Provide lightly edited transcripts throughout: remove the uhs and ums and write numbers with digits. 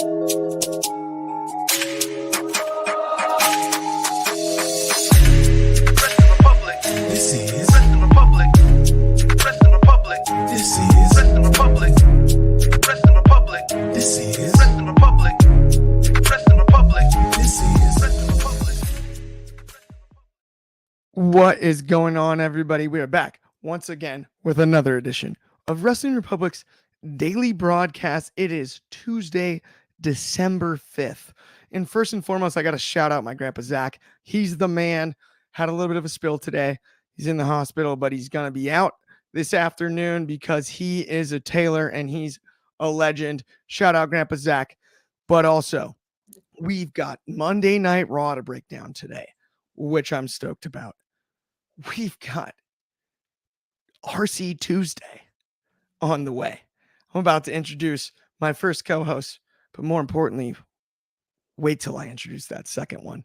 What is going on, everybody? We are back once again with another edition of Wrestling Republic's daily broadcast. It is Tuesday, December 5th. And first and foremost, I got to shout out my grandpa, Zach. He's the man. Had a little bit of a spill today. He's in the hospital, but he's going to be out this afternoon because he is a tailor and he's a legend. Shout out Grandpa Zach. But also, we've got Monday Night Raw to break down today, which I'm stoked about. We've got RC Tuesday on the way. I'm about to introduce my first co-host, but more importantly, wait till I introduce that second one.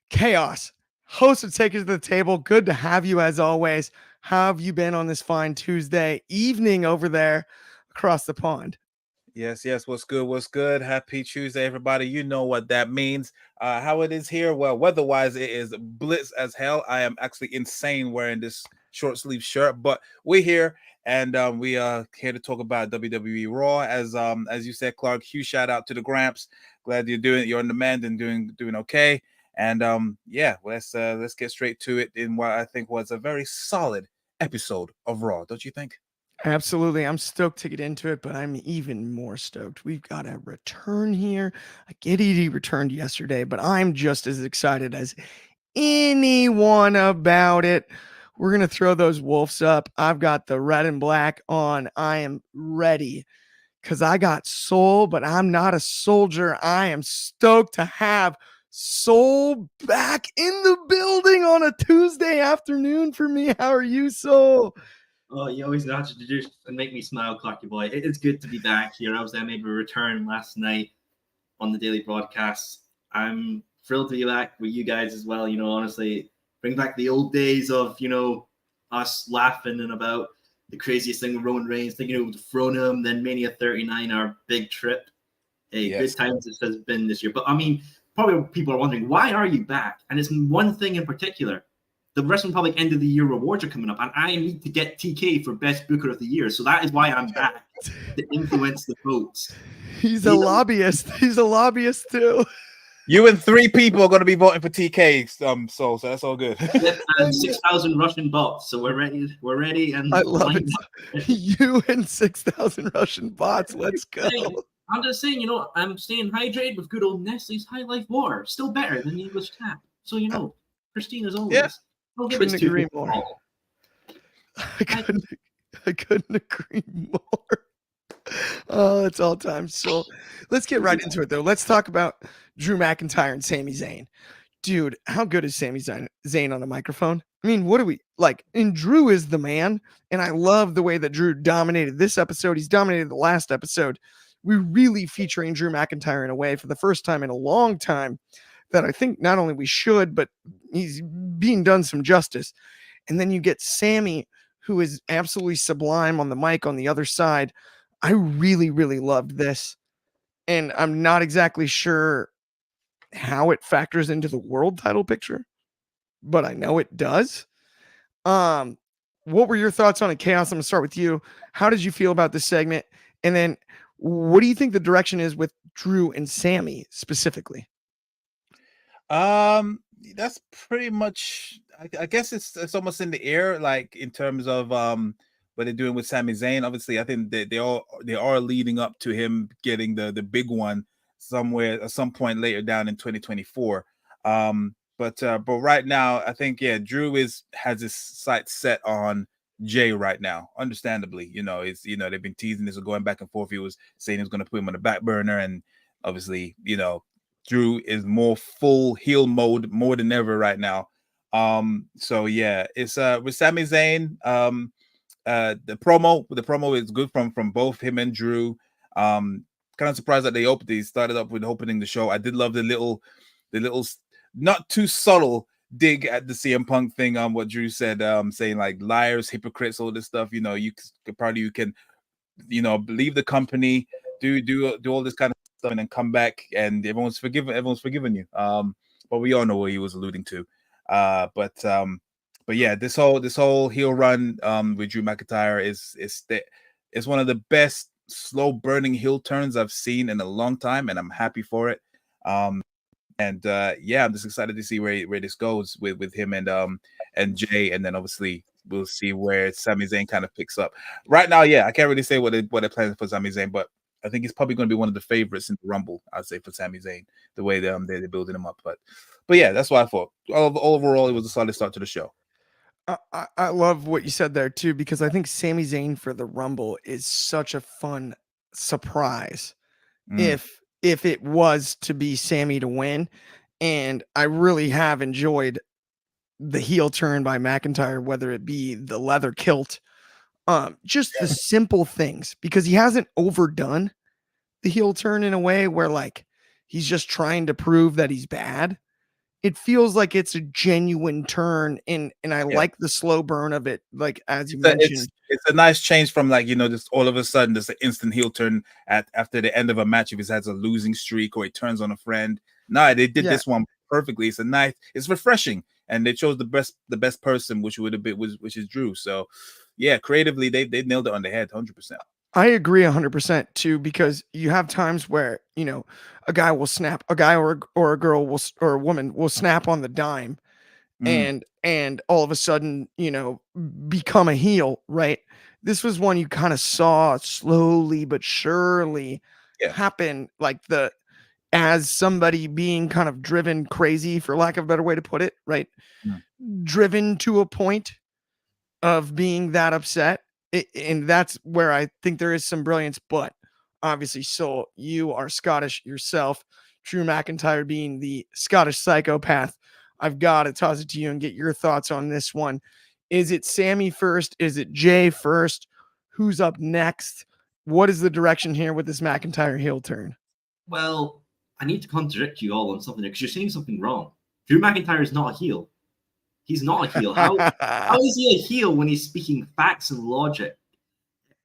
Chaos, host of Take It to the Table. Good to have you as always. How have you been on this fine Tuesday evening over there across the pond? Yes. What's good? Happy Tuesday, everybody. You know what that means. How it is here. Well, weather-wise, it is blitz as hell. I am actually insane wearing this short sleeve shirt, but we're here and we are here to talk about WWE Raw. As you said, Clark, huge shout out to the Gramps. Glad you're on demand and doing okay. And let's get straight to it in what I think was a very solid episode of Raw. Don't you think? Absolutely. I'm stoked to get into it, but I'm even more stoked. We've got a return here. I get he returned yesterday, but I'm just as excited as anyone about it. We're going to throw those wolves up. I've got the red and black on. I am ready because I got soul, but I'm not a soldier. I am stoked to have Soul back in the building on a Tuesday afternoon for me. How are you, Soul? Oh, you always know how to introduce and make me smile, Clarky boy. It's good to be back here. I was there maybe a return last night on the daily broadcast. I'm thrilled to be back with you guys as well. Honestly, bring back the old days of, us laughing and about the craziest thing with Roman Reigns, thinking it would dethrone him, then Mania 39, our big trip. Hey, yes. Good times this has been this year. But I mean, probably people are wondering, why are you back? And it's one thing in particular. The Wrestling Republic end of the year rewards are coming up, and I need to get TK for Best Booker of the Year. So that is why I'm back to influence the votes. He's a lobbyist. He's a lobbyist too. You and 3 people are going to be voting for TK, so that's all good. And 6,000 Russian bots, so we're ready. And I love it. You and 6,000 Russian bots. Let's go. I'm just saying, I'm staying hydrated with good old Nestle's High Life water. Still better than the English tap. So Christine as always. Yeah. Couldn't agree more. I couldn't agree more. Oh, it's all time. So let's get right into it, though. Let's talk about Drew McIntyre and Sami Zayn. Dude, how good is Sami Zayn on the microphone? I mean, what do we like? And Drew is the man, and I love the way that Drew dominated this episode. He's dominated the last episode. We're really featuring Drew McIntyre in a way for the first time in a long time that I think not only we should, but he's being done some justice. And then you get Sami, who is absolutely sublime on the mic on the other side. I really, really loved this. And I'm not exactly sure how it factors into the world title picture, but I know it does. What were your thoughts on it, Chaos? I'm going to start with you. How did you feel about this segment? And then what do you think the direction is with Drew and Sami specifically? That's pretty much. I guess it's almost in the air, like in terms of what they're doing with Sami Zayn. Obviously, I think they are leading up to him getting the big one somewhere at some point later down in 2024. But right now, I think Drew has his sights set on Jay right now. Understandably, they've been teasing this or going back and forth. He was saying he was going to put him on the back burner, and obviously, Drew is more full heel mode more than ever right now. It's with Sami Zayn. The promo is good from both him and Drew. Kind of surprised that they started up with opening the show. I did love the little not too subtle dig at the CM Punk thing on what Drew said, saying like liars, hypocrites, all this stuff. You can leave the company, do all this kind of and then come back, and everyone's forgiven you. But we all know what he was alluding to. But yeah, this whole heel run with Drew McIntyre is one of the best slow burning heel turns I've seen in a long time, and I'm happy for it. And yeah, I'm just excited to see where this goes with him and Jay, and then obviously we'll see where Sami Zayn kind of picks up. Right now, yeah, I can't really say what they're planning for Sami Zayn, but I think he's probably going to be one of the favorites in the Rumble. I'd say for Sami Zayn, the way they're building him up. But yeah, that's what I thought. Overall, it was a solid start to the show. I love what you said there too, because I think Sami Zayn for the Rumble is such a fun surprise. If it was to be Sammy to win, and I really have enjoyed the heel turn by McIntyre, whether it be the leather kilt, just the simple things, because he hasn't overdone the heel turn in a way where like he's just trying to prove that he's bad. It feels like it's a genuine turn, and I like the slow burn of it. Like as you mentioned, it's a nice change from like, just all of a sudden there's an instant heel turn after the end of a match if he has a losing streak or he turns on a friend. No, they did this one perfectly. It's refreshing, and they chose the best person, which is Drew. So yeah, creatively they nailed it on the head, 100%. I agree 100% too, because you have times where, a guy will snap, a guy or a girl or a woman will snap on the dime and all of a sudden, become a heel, right? This was one you kind of saw slowly but surely happen, like as somebody being kind of driven crazy, for lack of a better way to put it, right? Driven to a point of being that upset. And that's where I think there is some brilliance, but obviously, so you are Scottish yourself, Drew McIntyre being the Scottish psychopath. I've got to toss it to you and get your thoughts on this one. Is it Sammy first? Is it Jay first? Who's up next? What is the direction here with this McIntyre heel turn? Well, I need to contradict you all on something because you're saying something wrong. Drew McIntyre is not a heel. He's not a heel. How is he a heel when he's speaking facts and logic?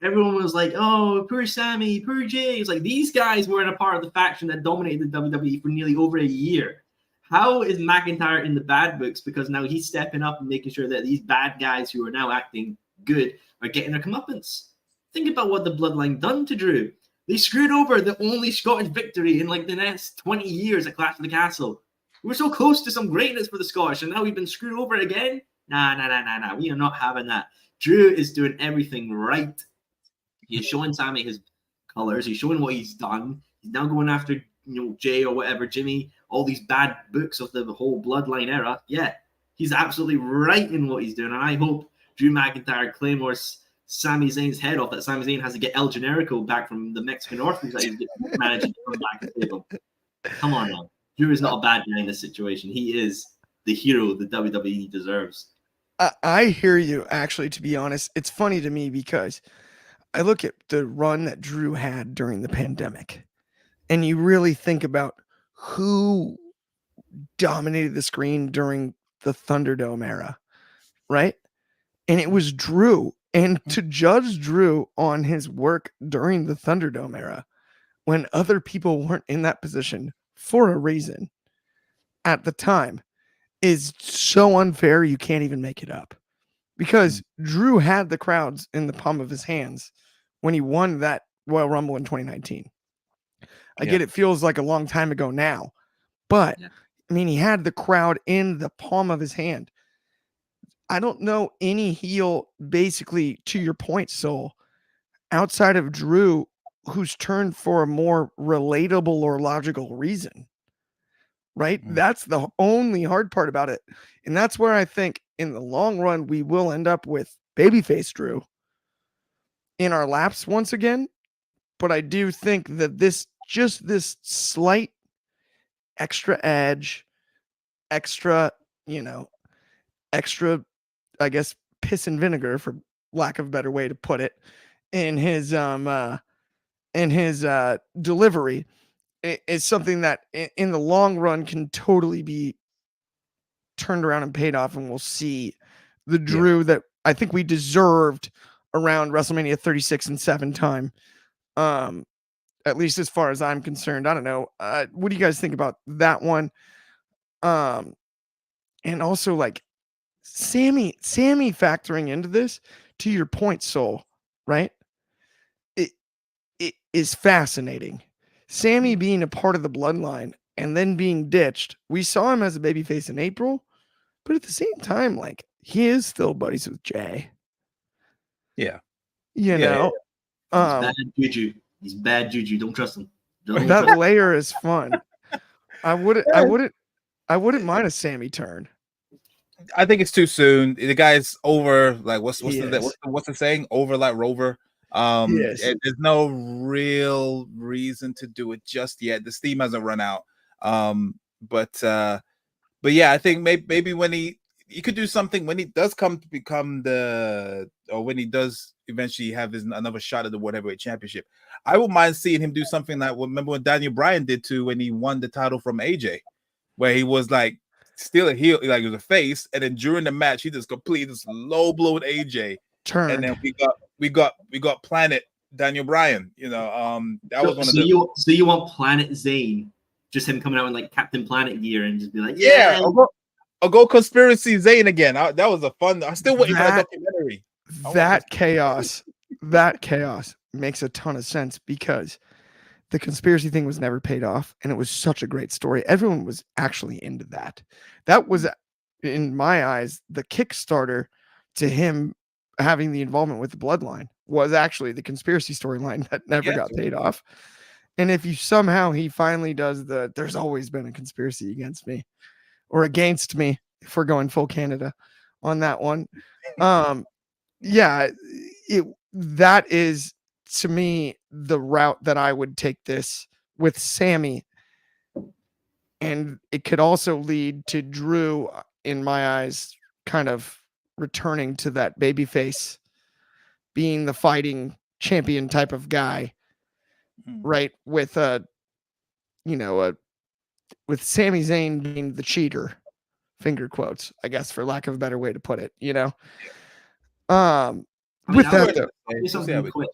Everyone was like, oh, poor Sammy, poor Jay. It's like these guys weren't a part of the faction that dominated the WWE for nearly over a year. How is McIntyre in the bad books? Because now he's stepping up and making sure that these bad guys who are now acting good are getting their comeuppance. Think about what the Bloodline done to Drew. They screwed over the only Scottish victory in like the next 20 years at Clash of the Castle. We're so close to some greatness for the Scottish, and now we've been screwed over again? Nah. We are not having that. Drew is doing everything right. He's showing Sammy his colors. He's showing what he's done. He's now going after, Jay or whatever, Jimmy, all these bad books of the whole Bloodline era. Yeah, he's absolutely right in what he's doing, and I hope Drew McIntyre claymores Sami Zayn's head off, that Sami Zayn has to get El Generico back from the Mexican orphans that he's managing to come back and save him. Come on now. Drew is not a bad guy in this situation. He is the hero the WWE deserves. I hear you, actually, to be honest. It's funny to me because I look at the run that Drew had during the pandemic, and you really think about who dominated the screen during the Thunderdome era, right? And it was Drew. And to judge Drew on his work during the Thunderdome era, when other people weren't in that position for a reason at the time, is so unfair you can't even make it up. Because Drew had the crowds in the palm of his hands when he won that Royal Rumble in 2019. I get it feels like a long time ago now, but I mean, he had the crowd in the palm of his hand. I don't know any heel, basically, to your point, Soul, outside of Drew, who's turned for a more relatable or logical reason. Right? That's the only hard part about it. And that's where I think in the long run, we will end up with babyface Drew in our laps once again. But I do think that this slight extra edge, extra, I guess, piss and vinegar, for lack of a better way to put it, in his delivery is something that in the long run can totally be turned around and paid off, and we'll see the Drew that I think we deserved around WrestleMania 36 and 7 time. at least as far as I'm concerned. I don't know. What do you guys think about that one? And also like Sammy factoring into this, to your point, Soul, right? It is fascinating. Sammy being a part of the bloodline and then being ditched. We saw him as a babyface in April, but at the same time, like he is still buddies with Jay. Yeah. You know? He's bad juju. He's bad juju. Don't trust him. That layer is fun. I wouldn't mind a Sammy turn. I think it's too soon. The guy's over. Like what's the saying? Over like Rover. Yes. There's no real reason to do it just yet. The steam hasn't run out. But yeah, I think maybe when he could do something when he does come to become when he does eventually have another shot at the World Heavyweight Championship. I wouldn't mind seeing him do something like remember when Daniel Bryan did too when he won the title from AJ, where he was like still a heel, like he was a face, and then during the match he just completely just low blowed AJ. Turn. And then we got Planet Daniel Bryan. You know, that was one of the. So you want Planet Zane, just him coming out in like Captain Planet gear and just be like, yeah. I'll go Conspiracy Zane again. That was a fun. I still waiting for that documentary. That chaos makes a ton of sense because the conspiracy thing was never paid off, and it was such a great story. Everyone was actually into that. That was, in my eyes, the Kickstarter to him having the involvement with the bloodline was actually the conspiracy storyline that never got paid off. And if you somehow he finally does there's always been a conspiracy against me or against me, if we're going full Canada on that one. Yeah, that is to me the route that I would take this with Sammy. And it could also lead to Drew, in my eyes, kind of returning to that babyface, being the fighting champion type of guy, right? With with Sami Zayn being the cheater, finger quotes, I guess, for lack of a better way to put it, you know? With that, though, something quick.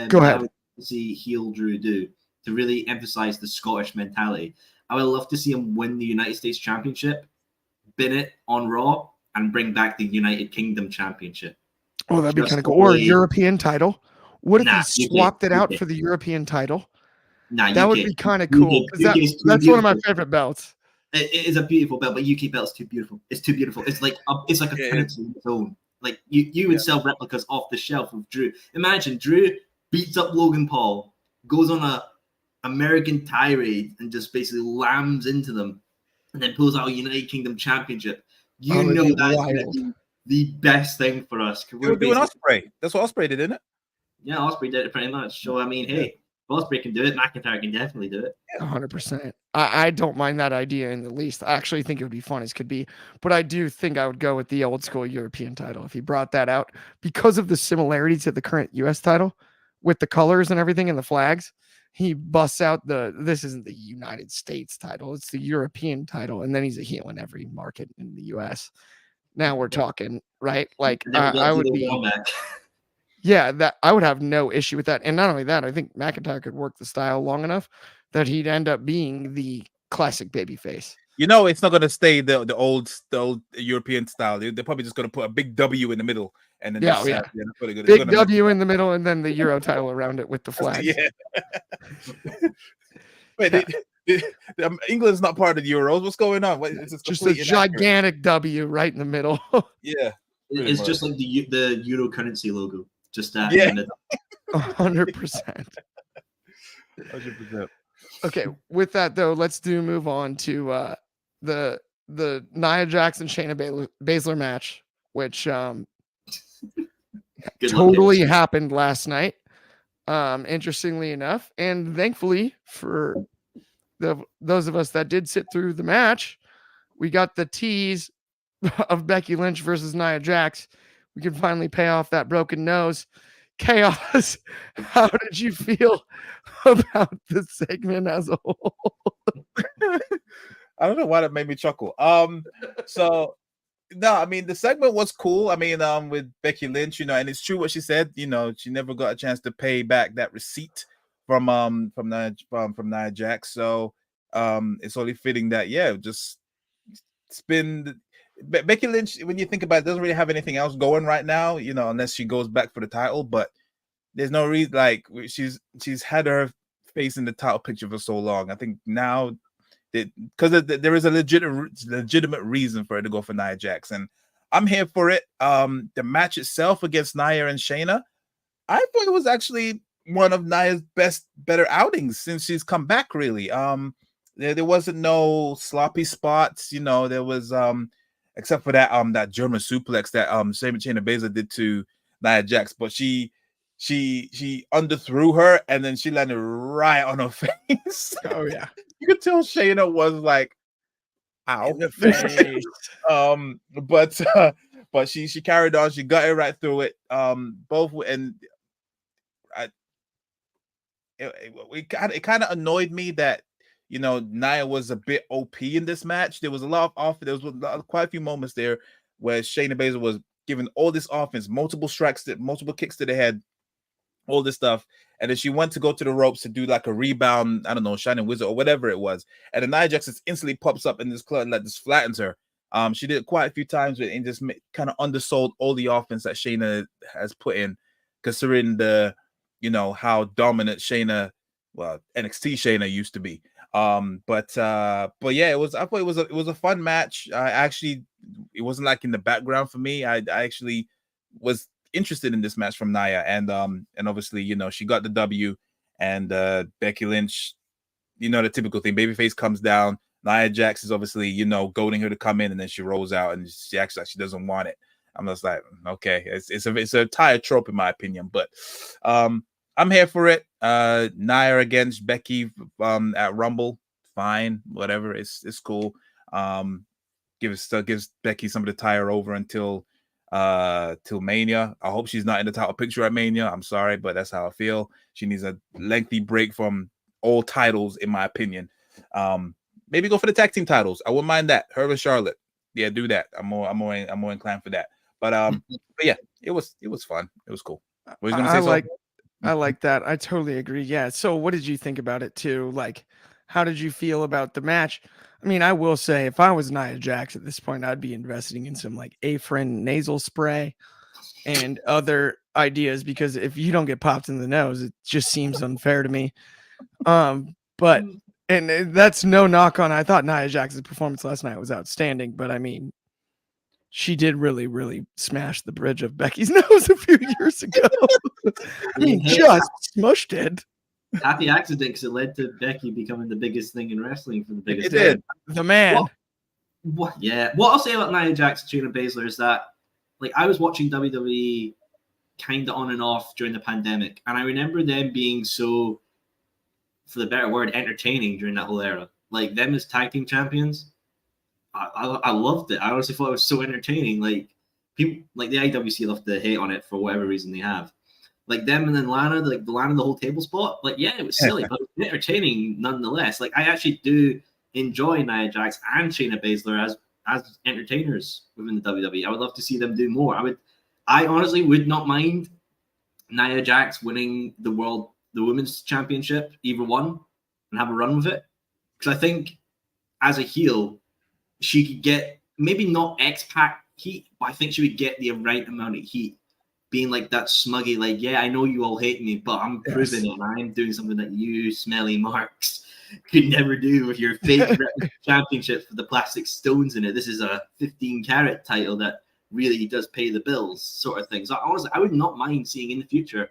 Go ahead. I would see heel Drew do to really emphasize the Scottish mentality. I would love to see him win the United States Championship, bin it on Raw, and bring back the United Kingdom Championship. Oh, that'd be kind of cool. Or a European title. What if he swapped it out for the European title? That would be kind of cool. That's one of my favorite belts. It is a beautiful belt, but UK belt's too beautiful. It's too beautiful. It's like a currency in its own. Like you would sell replicas off the shelf of Drew. Imagine Drew beats up Logan Paul, goes on a American tirade, and just basically lambs into them, and then pulls out a United Kingdom Championship. You know that's going to be the best thing for us. We're doing Ospreay. That's what Ospreay did, isn't it? Yeah, Ospreay did it pretty much. So I mean, hey, Ospreay can do it. McIntyre can definitely do it. 100%. I don't mind that idea in the least. I actually think it would be fun as could be, but I do think I would go with the old school European title if he brought that out because of the similarity to the current US title with the colors and everything and the flags. He busts out this isn't the United States title, it's the European title, and then he's a heel in every market in the US. Now we're talking, right? Like I would be yeah, that I would have no issue with that. And not only that, I think McIntyre could work the style long enough that he'd end up being the classic babyface. You know, it's not going to stay the old European style. They're probably just going to put a big W in the middle, and then big W in the middle, and then the Euro title around it with the flag. Yeah. Wait, England's not part of the Euros. What's going on? It's just a gigantic W right in the middle. Yeah, it's just like the Euro currency logo. Just that. Yeah. 100%. 100%. Okay, with that though, let's move on to the Nia Jax and Shayna Baszler match, which totally happened last night. Interestingly enough, and thankfully for those of us that did sit through the match, we got the tease of Becky Lynch versus Nia Jax. We can finally pay off that broken nose. Chaos, how did you feel about the segment as a whole? I don't know why that made me chuckle. So no, I mean the segment was cool. I mean, with Becky Lynch, and it's true what she said. She never got a chance to pay back that receipt from Nia Jax. So it's only fitting that just spin Becky Lynch. When you think about it, doesn't really have anything else going right now, unless she goes back for the title. But there's no reason, like she's had her face in the title picture for so long. I think now because there is a legitimate reason for her to go for Nia Jax, and I'm here for it. The match itself against Nia and Shayna, I thought it was actually one of Nia's better outings since she's come back. Really, there wasn't no sloppy spots. There was except for that German suplex that Shayna Baszler did to Nia Jax, but she underthrew her and then she landed right on her face. Oh yeah, you could tell Shayna was like, "Ow!" in the face. But she carried on. She got it right through it. Both and it kind of annoyed me that Nia was a bit OP in this match. There was a lot of there was quite a few moments there where Shayna Baszler was given all this offense, multiple strikes, multiple kicks to the head, all this stuff, and then she went to go to the ropes to do like a rebound, I don't know, Shining Wizard or whatever it was, and then Nia Jax instantly pops up in this club and like just flattens her. She did it quite a few times and just kind of undersold all the offense that Shayna has put in, considering the how dominant NXT Shayna used to be. But yeah, I thought it was a fun match. It wasn't like in the background for me. I actually was interested in this match from Nia, and obviously she got the W, and Becky Lynch, the typical thing, babyface comes down, Nia Jax is obviously goading her to come in, and then she rolls out and she acts like she doesn't want it. I'm just like, okay, it's a tired trope in my opinion, but I'm here for it. Nia against Becky at Rumble, fine, whatever, it's cool. Gives Becky something to tie her over until Mania. I hope she's not in the title picture at Mania. I'm sorry, but that's how I feel. She needs a lengthy break from all titles, in my opinion. Maybe go for the tag team titles. I wouldn't mind that. Her and Charlotte. Yeah, do that. I'm more inclined for that. But yeah, it was fun. It was cool. What you gonna say? I like that. I totally agree. Yeah. So what did you think about it too? Like, how did you feel about the match? I mean, I will say if I was Nia Jax at this point, I'd be investing in some like Afrin nasal spray and other ideas, because if you don't get popped in the nose, it just seems unfair to me. But and that's no knock on. I thought Nia Jax's performance last night was outstanding, but I mean, she did really, really smash the bridge of Becky's nose a few years ago. I mean, just smushed it. Happy accident, because it led to Becky becoming the biggest thing in wrestling for the biggest. It did. The man. What? Yeah. What I'll say about Nia Jax and Shayna Baszler is that, like, I was watching WWE kind of on and off during the pandemic, and I remember them being so, for the better word, entertaining during that whole era. Like, them as tag team champions, I loved it. I honestly thought it was so entertaining. Like, people, like the IWC love to hate on it for whatever reason they have. Like them and then Lana, like the Lana, the whole table spot. Like, yeah, it was silly, but it was entertaining nonetheless. Like, I actually do enjoy Nia Jax and Shayna Baszler as entertainers within the WWE. I would love to see them do more. I honestly would not mind Nia Jax winning the women's championship, either one, and have a run with it. Because I think as a heel, she could get maybe not X-Pac heat, but I think she would get the right amount of heat. Being like that smuggy, like, yeah, I know you all hate me, but I'm proving it, and I'm doing something that you smelly marks could never do with your fake championship with the plastic stones in it. This is a 15-carat title that really does pay the bills, sort of thing. So honestly, I would not mind seeing in the future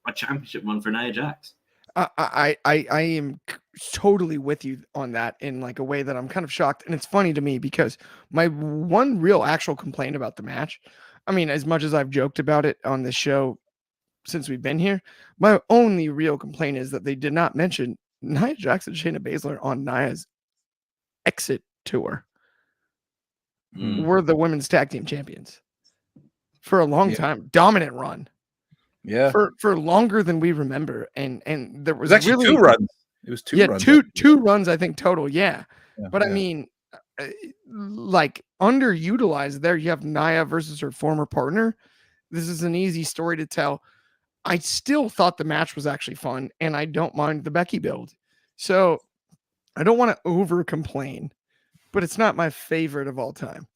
a championship run for Nia Jax. I am totally with you on that in like a way that I'm kind of shocked. And it's funny to me because my one real actual complaint about the match, I mean, as much as I've joked about it on this show since we've been here, my only real complaint is that they did not mention Nia Jax and Shayna Baszler on Nia's exit tour. We're the women's tag team champions for a long time. Dominant run. Yeah. For longer than we remember. And there was actually really 2 runs. It was 2 runs. Two runs, I think, total. Yeah. But I mean, like underutilized there. You have Nia versus her former partner. This is an easy story to tell. I still thought the match was actually fun, and I don't mind the Becky build. So I don't want to over complain, but it's not my favorite of all time.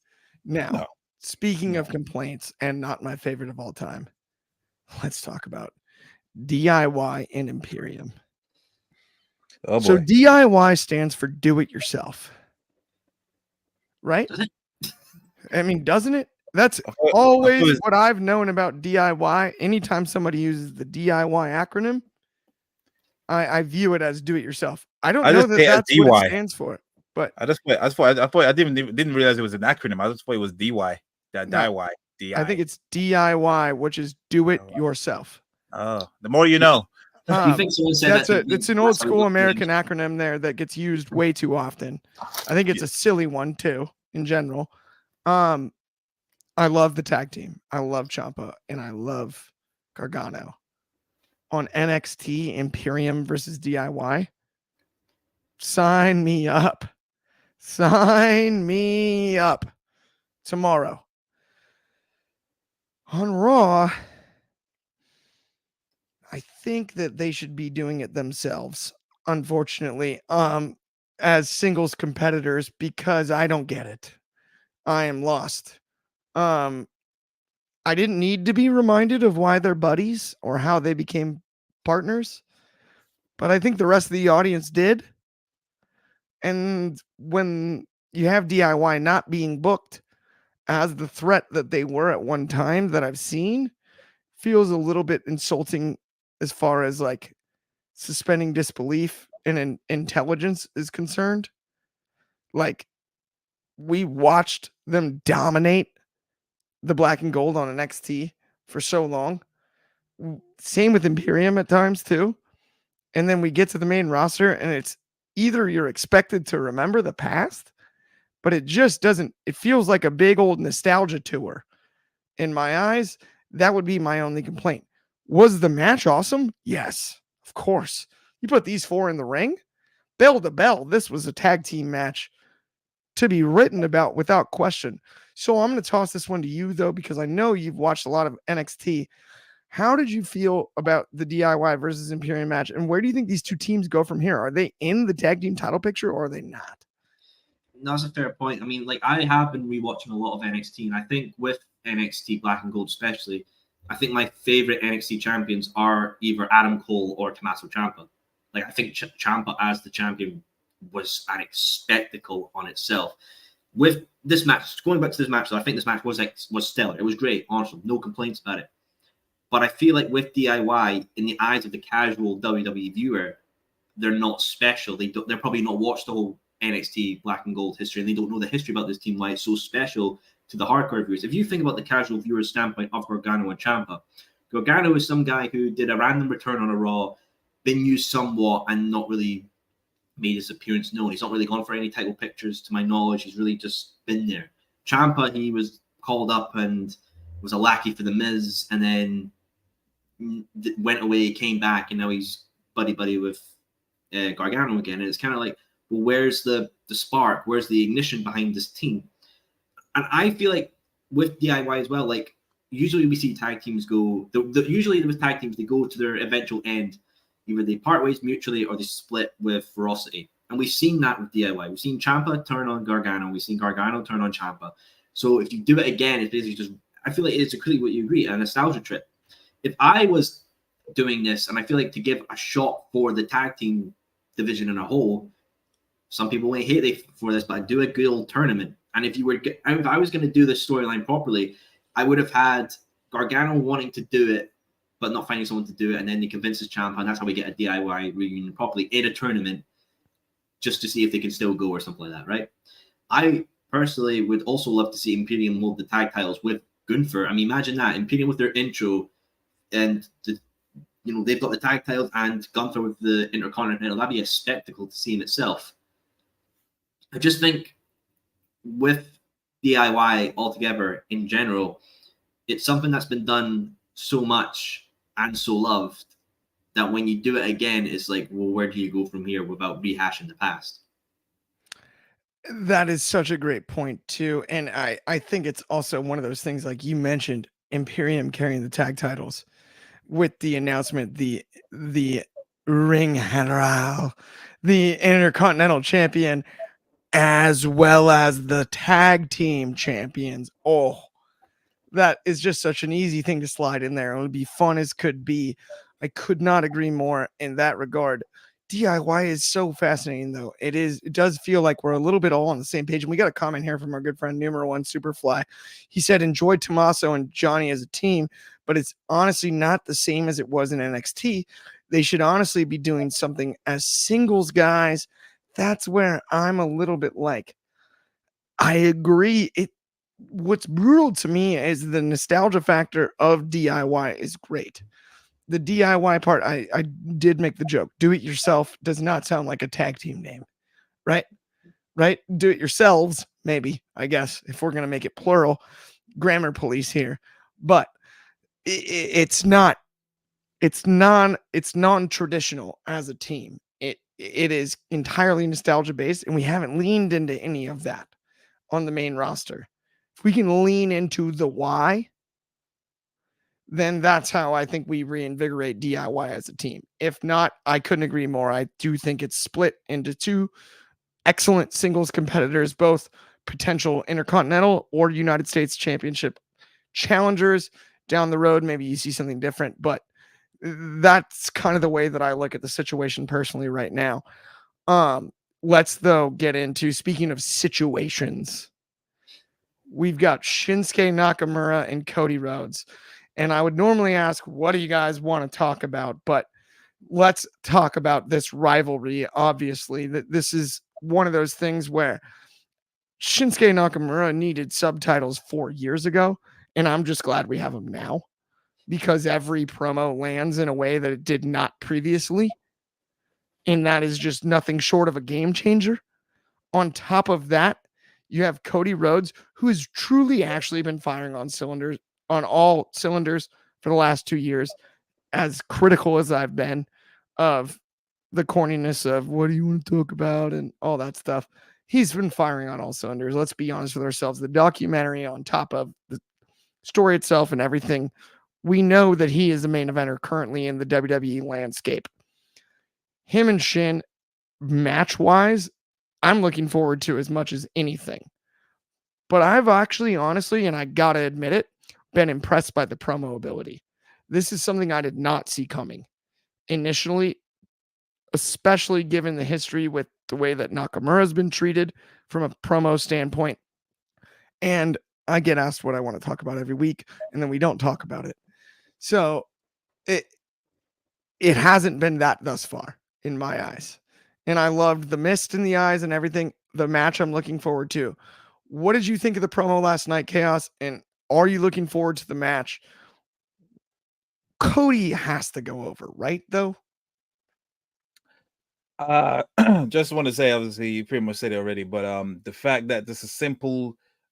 Now, No. speaking of complaints and not my favorite of all time, let's talk about DIY and Imperium. Oh So boy. DIY stands for do it yourself, right? Does it? I mean, doesn't it? That's I thought- I always thought it was- what I've known about DIY. Anytime somebody uses the DIY acronym, I view it as do it yourself. I don't I know just that say it as that's what it DY. stands for, but I didn't realize it was an acronym. I just thought it was DY. No. DIY. I think it's DIY, which is do it DIY. yourself. Oh, the more you know. Do you think someone said That's that? it's an old school American acronym there that gets used way too often. I think it's a silly one too in general. I love the tag team. I love Ciampa and I love Gargano. On NXT Imperium versus DIY. Sign me up. Sign me up. Tomorrow. On Raw, I think that they should be doing it themselves, unfortunately, as singles competitors, because I don't get it. I am lost. I didn't need to be reminded of why they're buddies or how they became partners, but I think the rest of the audience did. And when you have DIY not being booked as the threat that they were at one time that I've seen, feels a little bit insulting as far as like suspending disbelief and intelligence is concerned. Like, we watched them dominate the black and gold on NXT for so long. Same with Imperium at times too. And then we get to the main roster and it's either you're expected to remember the past, but it just doesn't, it feels like a big old nostalgia tour. In my eyes, that would be my only complaint. Was the match awesome? Yes, of course. You put these four in the ring, bell to bell, this was a tag team match to be written about without question. So I'm going to toss this one to you, though, because I know you've watched a lot of NXT. How did you feel about the DIY versus Imperium match? And where do you think these two teams go from here? Are they in the tag team title picture or are they not? That's a fair point. I mean, like, I have been rewatching a lot of NXT, and I think with NXT Black and Gold especially, I think my favorite NXT champions are either Adam Cole or Tommaso Ciampa. Like, I think Ciampa as the champion was a spectacle on itself. With this match, going back to this match, though, I think this match was stellar. It was great, awesome, no complaints about it. But I feel like with DIY, in the eyes of the casual WWE viewer, they're not special. They're probably not watched the whole NXT Black and Gold history, and they don't know the history about this team, why it's so special to the hardcore viewers. If you think about the casual viewer's standpoint of Gargano and Ciampa, Gargano is some guy who did a random return on a Raw, been used somewhat, and not really made his appearance known. He's not really gone for any title pictures, to my knowledge. He's really just been there. Ciampa, he was called up and was a lackey for the Miz, and then went away, came back, and now he's buddy with Gargano again. And it's kind of like, well, where's the spark? Where's the ignition behind this team? And I feel like with DIY as well, like, usually we see tag teams go, usually with tag teams, they go to their eventual end. Either they part ways mutually or they split with ferocity. And we've seen that with DIY. We've seen Ciampa turn on Gargano. We've seen Gargano turn on Ciampa. So if you do it again, it's basically just, I feel like it's exactly what you agree, a nostalgia trip. If I was doing this, and I feel like to give a shot for the tag team division in a whole, some people may hate me for this, but I'd do a good old tournament. And if I was going to do this storyline properly, I would have had Gargano wanting to do it, but not finding someone to do it, and then he convinces Ciampa, and that's how we get a DIY reunion properly in a tournament, just to see if they can still go or something like that, right? I personally would also love to see Imperium hold the tag titles with Gunther. I mean, imagine that, Imperium with their intro, and they've got the tag titles, and Gunther with the Intercontinental. That'd be a spectacle to see in itself. I just think with DIY altogether in general, it's something that's been done so much and so loved that when you do it again, it's like, well, where do you go from here without rehashing the past? That is such a great point too. And I think it's also one of those things, like you mentioned, Imperium carrying the tag titles. with the announcement, the ring general, the Intercontinental Champion, as well as the tag team champions. Oh, that is just such an easy thing to slide in there. It would be fun as could be. I could not agree more in that regard. DIY is so fascinating, though. It does feel like we're a little bit all on the same page. And we got a comment here from our good friend Numero One Superfly. He said, enjoy Tommaso and Johnny as a team, but it's honestly not the same as it was in NXT. They should honestly be doing something as singles guys. That's where I'm a little bit like, I agree. What's brutal to me is the nostalgia factor of DIY is great. The DIY part, I did make the joke. Do it yourself does not sound like a tag team name, right? Right? Do it yourselves, maybe, I guess, if we're going to make it plural. Grammar police here. But it's non-traditional as a team. It is entirely nostalgia based, and we haven't leaned into any of that on the main roster. If we can lean into the why, then that's how I think we reinvigorate DIY as a team. If not, I couldn't agree more. I do think it's split into two excellent singles competitors, both potential Intercontinental or United States Championship challengers down the road. Maybe you see something different, but that's kind of the way that I look at the situation personally right now. Let's though get into, speaking of situations, we've got Shinsuke Nakamura and Cody Rhodes. And I would normally ask, what do you guys want to talk about? But let's talk about this rivalry. Obviously, that this is one of those things where Shinsuke Nakamura needed subtitles 4 years ago. And I'm just glad we have them now, because every promo lands in a way that it did not previously. And that is just nothing short of a game changer. On top of that, you have Cody Rhodes, who has truly actually been firing on all cylinders for the last 2 years, as critical as I've been of the corniness of what do you want to talk about and all that stuff. He's been firing on all cylinders. Let's be honest with ourselves. The documentary, on top of the story itself and everything, we know that he is the main eventer currently in the WWE landscape. Him and Shin, match-wise, I'm looking forward to as much as anything. But I've actually, honestly, and I gotta admit it, been impressed by the promo ability. This is something I did not see coming initially, especially given the history with the way that Nakamura has been treated from a promo standpoint. And I get asked what I want to talk about every week, and then we don't talk about it. So it hasn't been that thus far in my eyes. And I loved the mist in the eyes and everything. The match I'm looking forward to. What did you think of the promo last night, Chaos? And are you looking forward to the match? Cody has to go over, right, though? Just want to say, obviously, you pretty much said it already, but the fact that this is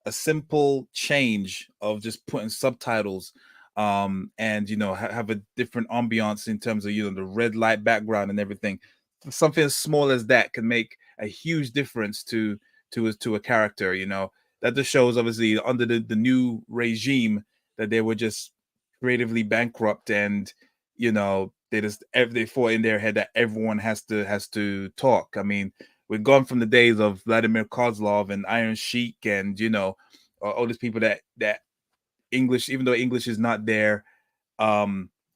a simple change of just putting subtitles, and have a different ambiance in terms of the red light background and everything. Something as small as that can make a huge difference to a character. That just shows, obviously, under the new regime, that they were just creatively bankrupt, and they thought in their head that everyone has to talk. I mean, we've gone from the days of Vladimir Kozlov and Iron Sheik and all these people that English, even though English is not their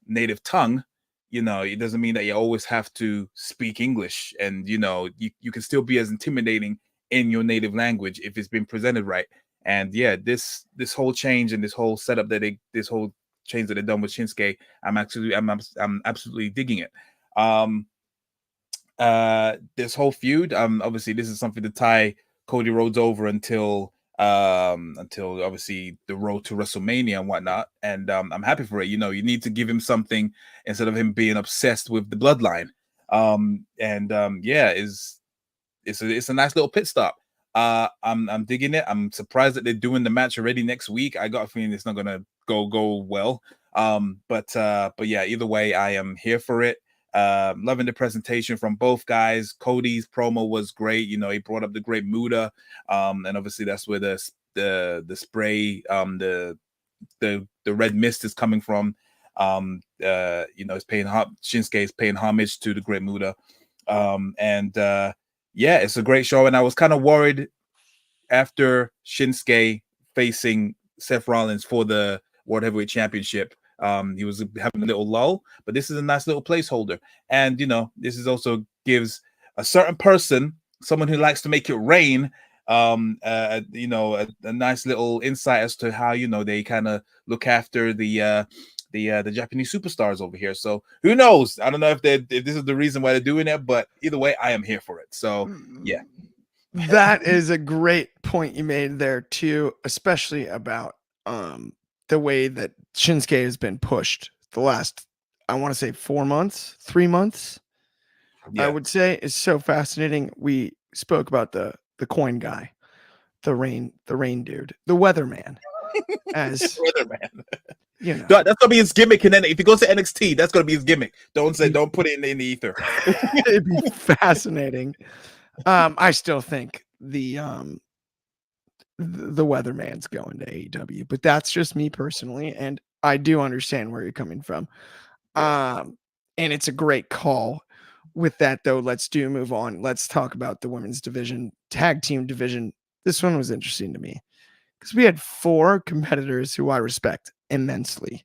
native tongue, it doesn't mean that you always have to speak English, and you can still be as intimidating in your native language if it's been presented right. And yeah, this whole change and this whole setup this whole change that they've done with Shinsuke, I'm absolutely digging it. This whole feud, obviously this is something to tie Cody Rhodes over until obviously the road to WrestleMania and whatnot. And I'm happy for it. You need to give him something instead of him being obsessed with the bloodline. It's a nice little pit stop. I'm digging it. I'm surprised that they're doing the match already next week. I got a feeling it's not gonna go well. But yeah, either way, I am here for it. Loving the presentation from both guys. Cody's promo was great. He brought up the great Muda, and obviously that's where the spray, the red mist is coming from. It's Shinsuke is paying homage to the Great Muta. Yeah, it's a great show. And I was kind of worried after Shinsuke facing Seth Rollins for the World Heavyweight Championship. He was having a little lull, but this is a nice little placeholder. And, this is also gives a certain person, someone who likes to make it rain, a nice little insight as to how, they kind of look after the Japanese superstars over here. So who knows? I don't know if this is the reason why they're doing it, but either way, I am here for it. So yeah. That is a great point you made there too, especially about the way that Shinsuke has been pushed the last, I want to say 3 months. Yeah. I would say is so fascinating. We spoke about the coin guy, the rain dude, the weatherman, as weatherman. That's gonna be his gimmick. And then if he goes to NXT, that's gonna be his gimmick. Don't put it in the ether. It'd be fascinating. I still think the weatherman's going to AEW, but that's just me personally, and I do understand where you're coming from. And it's a great call. With that though, let's move on. Let's talk about the women's division, tag team division. This one was interesting to me because we had 4 competitors who I respect immensely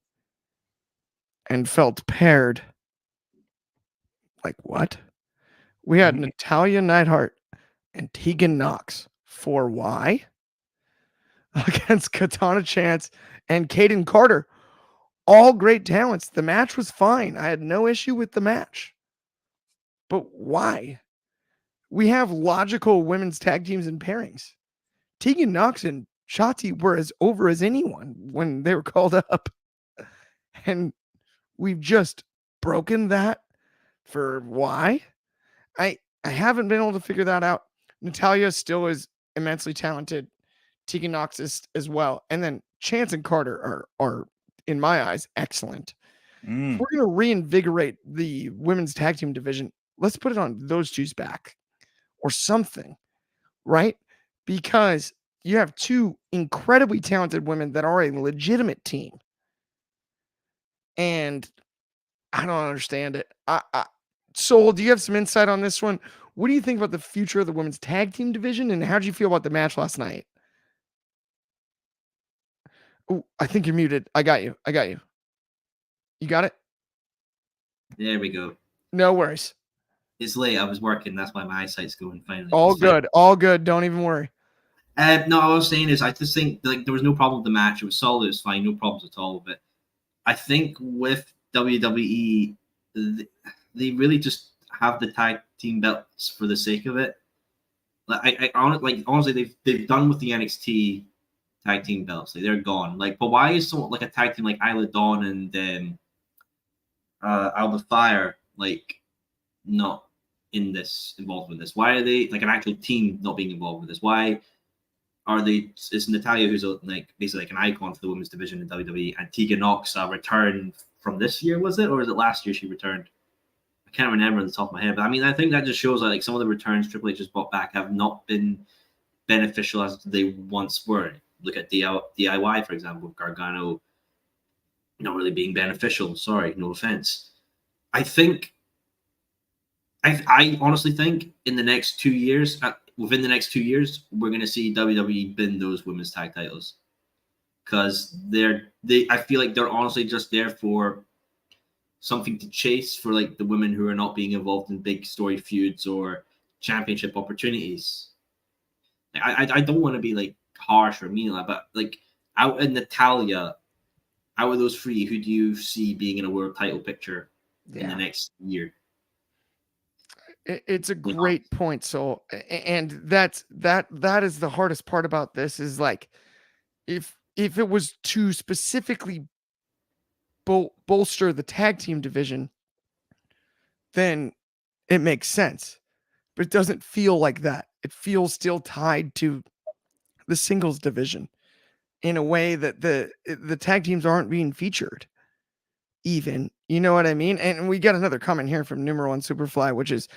and felt paired. Like what? We had Natalya Neidhart and Tegan Nox for why? Against Katana Chance and Kaden Carter. All great talents. The match was fine. I had no issue with the match. But why? We have logical women's tag teams and pairings. Tegan Nox and Shotzi were as over as anyone when they were called up. And we've just broken that for why? I haven't been able to figure that out. Natalya still is immensely talented. Tegan Nox is as well. And then Chance and Carter are in my eyes, excellent. If we're going to reinvigorate the women's tag team division, let's put it on those two's back or something, right? Because you have 2 incredibly talented women that are a legitimate team. And I don't understand it. Soul, do you have some insight on this one? What do you think about the future of the women's tag team division, and how did you feel about the match last night? Oh, I think you're muted. I got you. You got it? There we go. No worries. It's late. I was working. That's why my eyesight's going finally. All good. Don't even worry. No, what I was saying is I just think there was no problem with the match. It was solid. It was fine. No problems at all with it. I think with WWE, they really just have the tag team belts for the sake of it. Honestly, they've done with the NXT tag team belts. They're gone. But why is someone like a tag team like Isla Dawn and Alba Fire not involved with this? Why are they an actual team not being involved with this? Why are they? It's Natalya who's basically an icon for the women's division in WWE, and Tegan Nox returned from this year, was it, or was it last year she returned? I can't remember on the top of my head, but I think that just shows that some of the returns Triple H has brought back have not been beneficial as they once were. Look at DIY, for example, Gargano not really being beneficial. Sorry, no offense. I honestly think within the next 2 years, we're going to see WWE bin those women's tag titles because I feel like they're honestly just there for something to chase for the women who are not being involved in big story feuds or championship opportunities. I don't want to be harsh or mean, but out of Natalya, out of those 3, who do you see being in a world title picture in the next year? It's a great point, Soul, and that is the hardest part about this is if it was to specifically bolster the tag team division, then it makes sense, but it doesn't feel like that. It feels still tied to the singles division in a way that the tag teams aren't being featured even, you know what I mean? And we got another comment here from Numero One Superfly, which is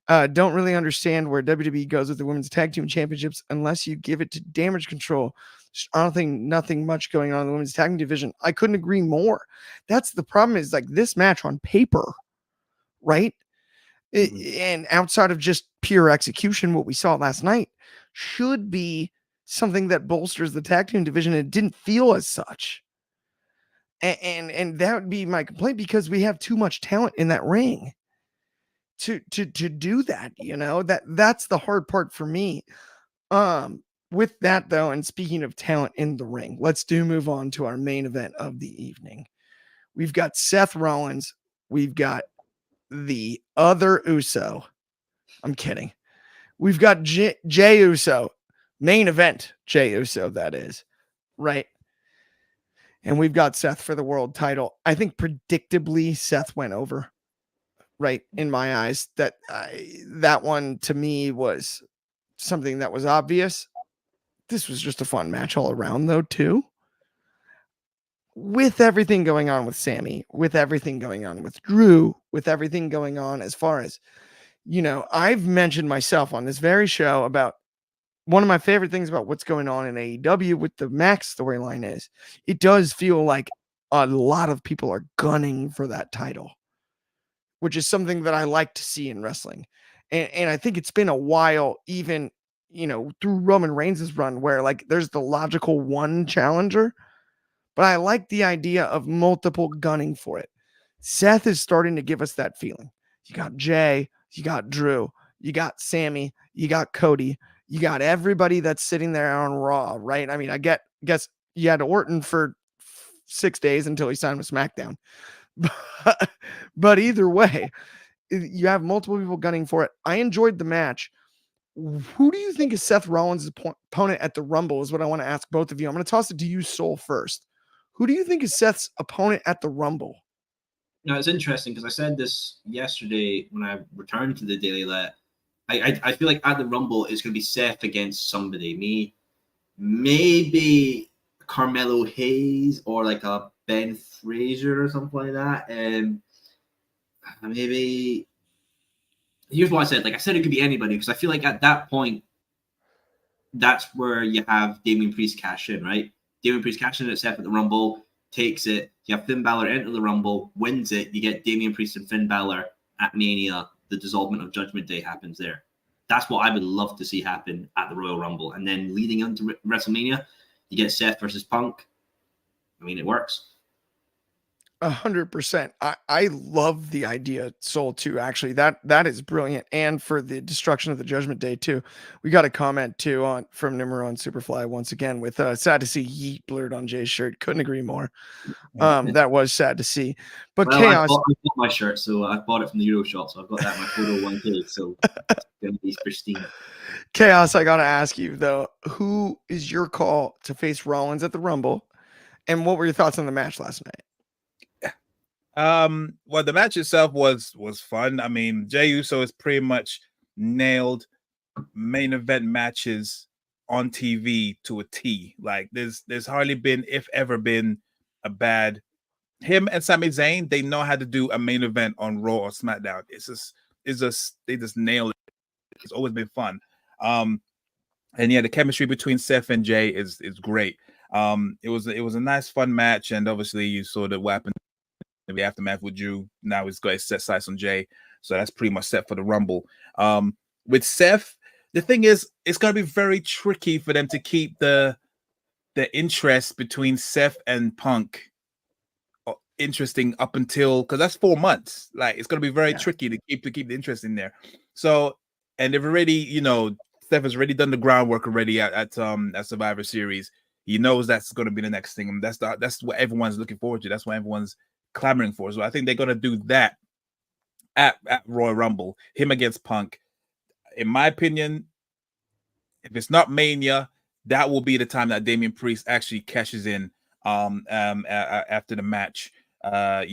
don't really understand where WWE goes with the women's tag team championships unless you give it to Damage Control. I don't think nothing much going on in the women's tag team division. I couldn't agree more. That's the problem, is like this match on paper, right? And outside of just pure execution, what we saw last night should be something that bolsters the tag team division. It didn't feel as such. And that would be my complaint, because we have too much talent in that ring to do that. That's the hard part for me. With that though, and speaking of talent in the ring, let's move on to our main event of the evening. We've got Seth Rollins. We've got the other Uso. I'm kidding. We've got Jey Uso, main event Jey Uso, that is, right? And we've got Seth for the world title. I think predictably Seth went over, right? In my eyes, that one to me was something that was obvious. This was just a fun match all around though, too. With everything going on with Sammy, with everything going on with Drew, with everything going on as far as, I've mentioned myself on this very show about one of my favorite things about what's going on in AEW with the Max storyline is it does feel like a lot of people are gunning for that title, which is something that I like to see in wrestling. And I think it's been a while, even, through Roman Reigns' run, where like there's the logical one challenger, but I like the idea of multiple gunning for it. Seth is starting to give us that feeling. You got Jay, you got Drew, you got Sammy, you got Cody, you got everybody that's sitting there on Raw, right? I mean, guess you had Orton for 6 days until he signed with SmackDown. But either way, you have multiple people gunning for it. I enjoyed the match. Who do you think is Seth Rollins' opponent at the Rumble is what I want to ask both of you. I'm going to toss it to you, Soul, first. Who do you think is Seth's opponent at the Rumble? Now, it's interesting because I said this yesterday when I returned to the Daily Let. I feel like at the Rumble, it's going to be Seth against somebody. Maybe Carmelo Hayes or like a Ben Fraser or something like that. Maybe... Here's what I said. Like I said, it could be anybody because I feel like at that point, that's where you have Damian Priest cash in, right? Damian Priest cash in at Seth at the Rumble, takes it. You have Finn Balor enter the Rumble, wins it. You get Damian Priest and Finn Balor at Mania. The dissolvement of Judgment Day happens there. That's what I would love to see happen at the Royal Rumble. And then leading into WrestleMania, you get Seth versus Punk. I mean, it works. 100%. I love the idea, Soul, too. Actually, that is brilliant. And for the destruction of the Judgment Day too. We got a comment too from Numero on Superfly once again with sad to see Yeet blurred on Jay's shirt. Couldn't agree more. That was sad to see. But well, Chaos. I bought my shirt, so I bought it from the Euro shop, so I've got that in my photo 1K. So it's gonna be pristine. Chaos, I gotta ask you though, who is your call to face Rollins at the Rumble? And what were your thoughts on the match last night? Well, the match itself was fun. I mean, Jey Uso has pretty much nailed main event matches on TV to a T. Like there's hardly been, if ever been, a bad. Him and Sami Zayn, they know how to do a main event on Raw or SmackDown. They just nail it. It's always been fun. And yeah, the chemistry between Seth and Jay is great. It was a nice fun match, and obviously you saw the weapon. The aftermath with Drew. Now he's got to set sights on Jay, so that's pretty much set for the Rumble. With Seth, the thing is, it's going to be very tricky for them to keep the interest between Seth and Punk interesting up until, because that's 4 months. Like it's going to be very tricky to keep the interest in there. So, and they've already, Seth has already done the groundwork already at Survivor Series. He knows that's going to be the next thing, and that's what everyone's looking forward to. That's what everyone's clamoring for. So I think they're going to do that at Royal Rumble, him against Punk. In my opinion, if it's not Mania, that will be the time that Damian Priest actually cashes in after the match. I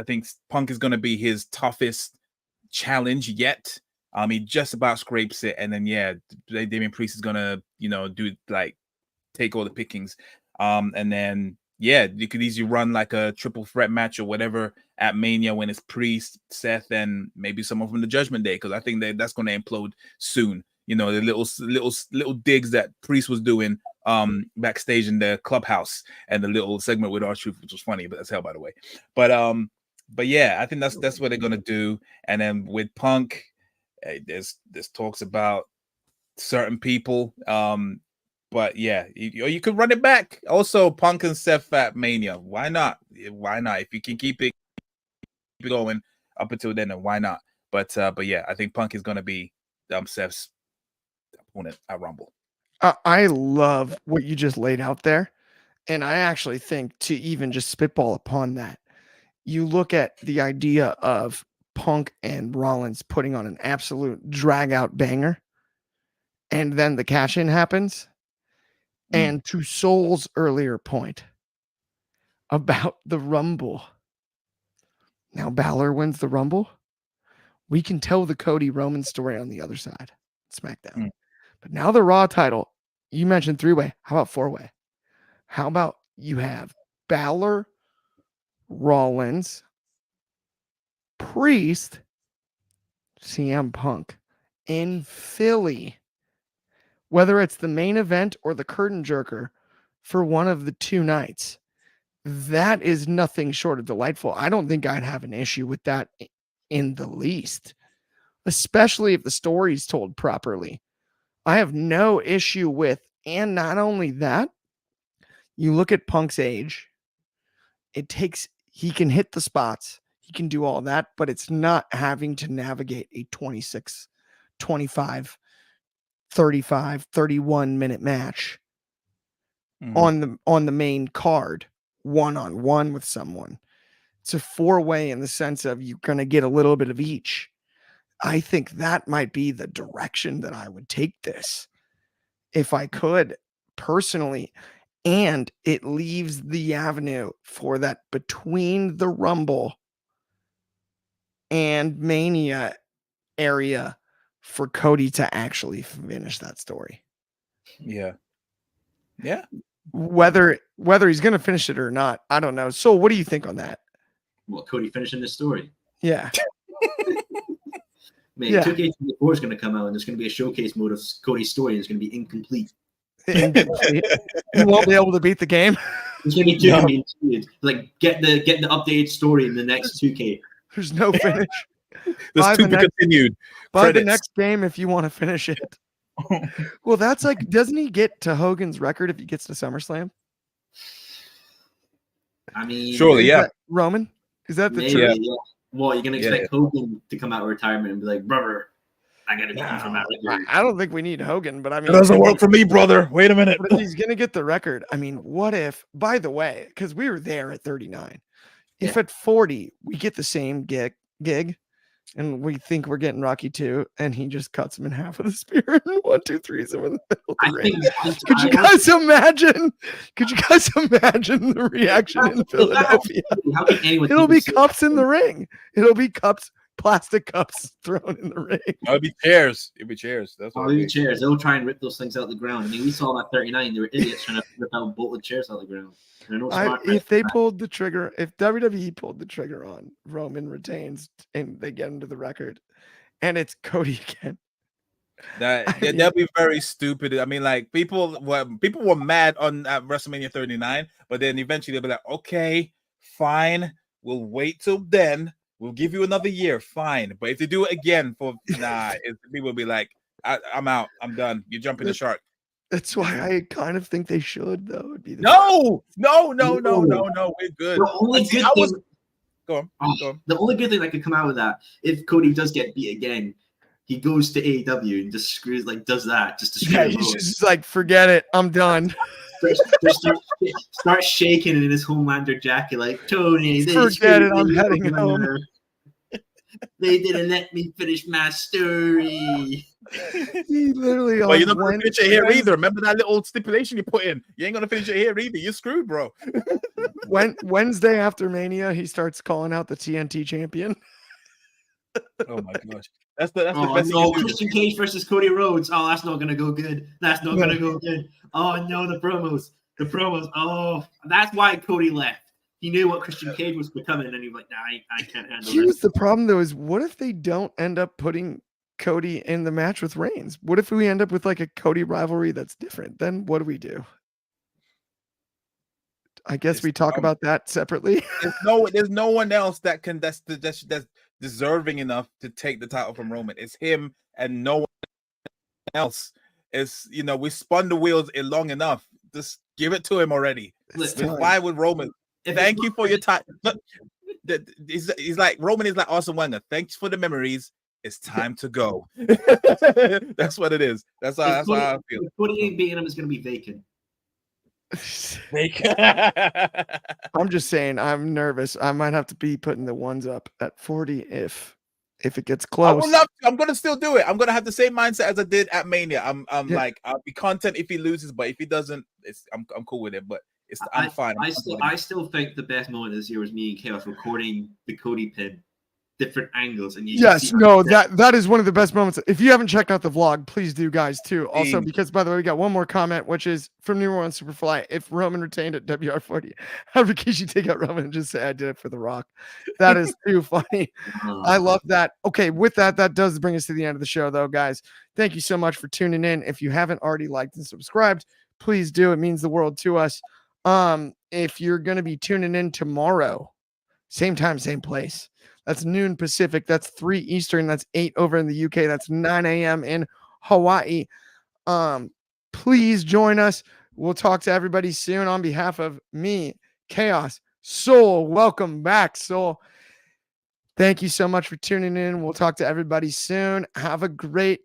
think Punk is going to be his toughest challenge yet. He just about scrapes it, and then Damian Priest is going to do like take all the pickings, and then you could easily run like a triple threat match or whatever at Mania when it's Priest, Seth, and maybe someone from the Judgment Day, because I think that's going to implode soon. The little digs that Priest was doing backstage in the clubhouse, and the little segment with R-Truth, which was funny, but that's hell, by the way. But yeah, I think that's what they're gonna do. And then with Punk, there's talks about certain people. But yeah, you could run it back. Also, Punk and Seth at Mania. Why not? Why not? If you can keep it going up until then why not? But yeah, I think Punk is gonna be Seth's opponent at Rumble. I love what you just laid out there, and I actually think to even just spitball upon that, you look at the idea of Punk and Rollins putting on an absolute drag out banger, and then the cash in happens. And to Soul's earlier point about the Rumble, now Balor wins the Rumble. We can tell the Cody Roman story on the other side, SmackDown. But now the Raw title, you mentioned 3-way. How about 4-way? How about you have Balor, Rollins, Priest, CM Punk in Philly? Whether it's the main event or the curtain jerker for one of the 2 nights, that is nothing short of delightful. I don't think I'd have an issue with that in the least, especially if the story's told properly. I have no issue with, and not only that, you look at Punk's age, he can hit the spots, he can do all that, but it's not having to navigate a 26, 25, 35, 31 minute match on the main card, one-on-one with someone. It's a 4-way in the sense of you're going to get a little bit of each. I think that might be the direction that I would take this if I could personally. And it leaves the avenue for that between the Rumble and Mania area for Cody to actually finish that story. Yeah. Whether he's going to finish it or not, I don't know. So what do you think on that? Well, Cody finishing this story. Yeah. Man, 2K24 is going to come out, and there's going to be a showcase mode of Cody's story, and it's going to be incomplete. He won't be able to beat the game. It's going to be like get the updated story in the next 2K. There's no finish. There's to be continued. Buy the next game if you want to finish it. Well, that's like, doesn't he get to Hogan's record if he gets to SummerSlam? I mean, surely, yeah. Roman, is that the truth? Yeah. Well, you're gonna expect Hogan to come out of retirement and be like, "Brother, I gotta get you from that record." I don't think we need Hogan, but I mean, it doesn't work for me, brother. Wait a minute. But he's gonna get the record. I mean, what if? By the way, because we were there at 39, if at 40 we get the same gig, and we think we're getting Rocky 2, and he just cuts him in half with a spear and 1, 2, 3s him in the middle of the ring. Could you guys imagine? Could you guys imagine the reaction in Philadelphia? It'll be cups in the ring. It'll be cups, plastic cups thrown in the ring. It'll be chairs. It'll be chairs. That's what it'll be chairs. They'll try and rip those things out of the ground. I mean, we saw that 39. They were idiots trying to rip out bolted chairs out of the ground. If they pulled the trigger, if WWE pulled the trigger on Roman retains and they get him to the record, and it's Cody again, that'd be very stupid. I mean, like people were mad on WrestleMania 39, but then eventually they'll be like, okay, fine, we'll wait till then. We'll give you another year, fine. But if they do it again people will be like, I'm out, I'm done. You're jumping the shark. That's why I kind of think they should, though. It'd be no. We're good. The only good thing, go on. The only good thing that could come out of that, if Cody does get beat again, he goes to AEW and just screws, does that just to screw. Yeah, he's just like, forget it, I'm done. Start shaking in his Homelander jacket, like Tony. Forget it, I'm heading home. They didn't let me finish my story. He literally. Well, you're not gonna finish it here either. Remember that little stipulation you put in? You ain't gonna finish it here either. You're screwed, bro. Wednesday after Mania, he starts calling out the TNT champion. Oh my gosh, that's the best. No, Christian Cage versus Cody Rhodes. Oh, that's not gonna go good. That's not gonna go good. Oh no, the promos. Oh, that's why Cody left. He knew what Christian Cage was becoming, and he was like, "Nah, I can't handle it." Here's the problem, though: is what if they don't end up putting Cody in the match with Reigns? What if we end up with like a Cody rivalry that's different? Then what do we do? I guess we talk about that separately. There's no one else that's deserving enough to take the title from Roman. It's him and no one else. It's, we spun the wheels long enough. Just give it to him already. Why would Roman? Thank you for your time. He's like Roman is like Arsene Wenger. Thanks for the memories. It's time to go. That's what it is. That's how I feel. If Cody ain't beating him, it's going to be vacant. I'm just saying, I'm nervous. I might have to be putting the ones up at 40 if it gets close. I'm gonna still do it. I'm gonna have the same mindset as I did at Mania. Like, I'll be content if he loses, but if he doesn't, I'm cool with it. But I'm fine. I still think the best moment this year was me and Chaos recording the Cody pin, different angles, and that is one of the best moments. If you haven't checked out the vlog, please do, guys, too. Also, because by the way, we got one more comment, which is from New Orleans Superfly. If Roman retained at WR40, how would Rikishi take out Roman and just say I did it for The Rock? That is too funny. I love that. Okay, with that does bring us to the end of the show, though, guys. Thank you so much for tuning in. If you haven't already liked and subscribed, please do. It means the world to us. If you're going to be tuning in tomorrow, same time, same place. That's noon Pacific. That's 3 Eastern. That's 8 over in the UK. That's 9 a.m. in Hawaii. Please join us. We'll talk to everybody soon. On behalf of me, Chaos, Soul, welcome back, Soul. Thank you so much for tuning in. We'll talk to everybody soon. Have a great